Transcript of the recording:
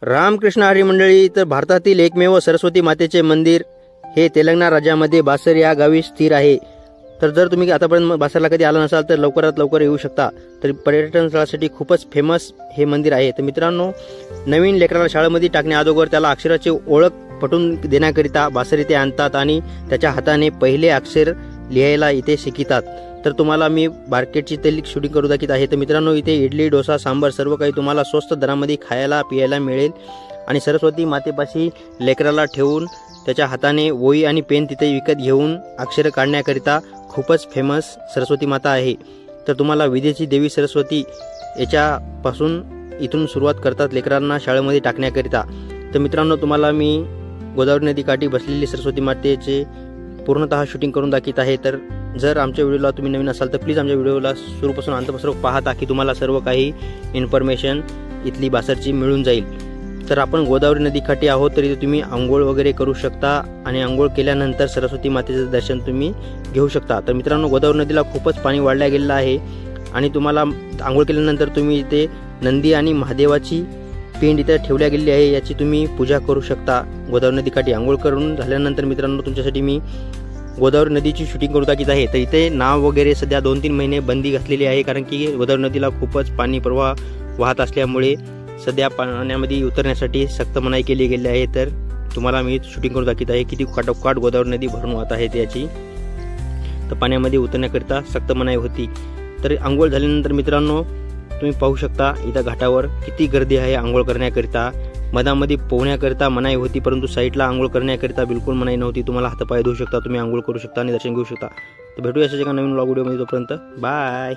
रामकृष्ण हरी मंडळी, तर भारतातील एकमेव सरस्वती मातेचे मंदिर हे तेलंगणा राज्यामध्ये बासर या गावी स्थिर आहे। तर जर तुम्ही आतापर्यंत बासरला कधी आला नसाल तर लवकरात लवकर येऊ शकता। तर पर्यटन स्थळासाठी खूपच फेमस हे मंदिर आहे। तर मित्रांनो, नवीन लेकराला शाळेमध्ये टाकण्या अगोदर त्याला अक्षराची ओळख पटवून देण्याकरिता बासर इथे आणतात आणि त्याच्या हाताने पहिले अक्षर लिहायला इथे शिकतात। तर तुम्हाला मी मार्केटची तेल शूटिंग करू दाखवत आहे। तर मित्रांनो, इथे इडली, डोसा, सांबार सर्व काही तुम्हाला स्वस्त दरामध्ये खायला पियायला मिळेल आणि सरस्वती मातेपाशी लेकराला ठेवून त्याच्या हाताने वही आणि पेन तिथे विकत घेऊन अक्षर काढण्याकरिता खूपच फेमस सरस्वती माता आहे। तर तुम्हाला विद्येची देवी सरस्वती याच्यापासून इथून सुरुवात करतात लेकरांना शाळेमध्ये टाकण्याकरिता। तर मित्रांनो, तुम्हाला मी गोदावरी नदीकाठी बसलेली सरस्वती मातेचे पूर्णतः शूटिंग करून दाखवत आहे। तर जर आमच्या व्हिडिओला तुम्ही नवीन असाल तर प्लीज आमच्या व्हिडिओला सुरूपासून अंतपासून पाहता की तुम्हाला सर्व काही इन्फॉर्मेशन इथली बासरची मिळून जाईल। तर आपण गोदावरी नदीकाठी आहोत, तर इथे तुम्ही आंघोळ वगैरे करू शकता आणि आंघोळ केल्यानंतर सरस्वती मातेचं दर्शन तुम्ही घेऊ शकता। तर मित्रांनो, गोदावरी नदीला खूपच पाणी वाढल्या गेलेलं आहे आणि तुम्हाला आंघोळ केल्यानंतर तुम्ही इथे नंदी आणि महादेवाची पिंड इथे ठेवल्या गेलेली आहे, याची तुम्ही पूजा करू शकता। गोदावरी नदीकाठी आंघोळ करून झाल्यानंतर मित्रांनो, तुमच्यासाठी मी गोदावरी नदीची शूटिंग करू दाखवत आहे। तर इथे नाव वगैरे सध्या 2-3 महिने बंदी घातलेली आहे, कारण की गोदावरी नदीला खूपच पाणी प्रवाह वाहत असल्यामुळे सध्या पाण्यामध्ये उतरण्यासाठी सक्त मनाई केली गेली आहे। तर तुम्हाला मी शूटिंग करून दाखवत आहे किती काठोकाठ गोदावरी नदी भरून वाहत आहे त्याची। तर पाण्यामध्ये उतरण्याकरिता सक्त मनाई होती। तर आंघोळ झाल्यानंतर मित्रांनो, तुम्ही पाहू शकता इथं घाटावर किती गर्दी आहे आंघोळ करण्याकरिता। मधामध्ये पोहण्याकरिता मनाई होती, परंतु साईडला आंघोळ करण्याकरिता बिलकुल मनाई नव्हती। तुम्हाला हातपाय धुवू शकता, तुम्ही आंघोळ करू शकता आणि दर्शन घेऊ शकता। तर भेटूया अशाच एका नवीन व्लॉग व्हिडिओमध्ये, तोपर्यंत बाय।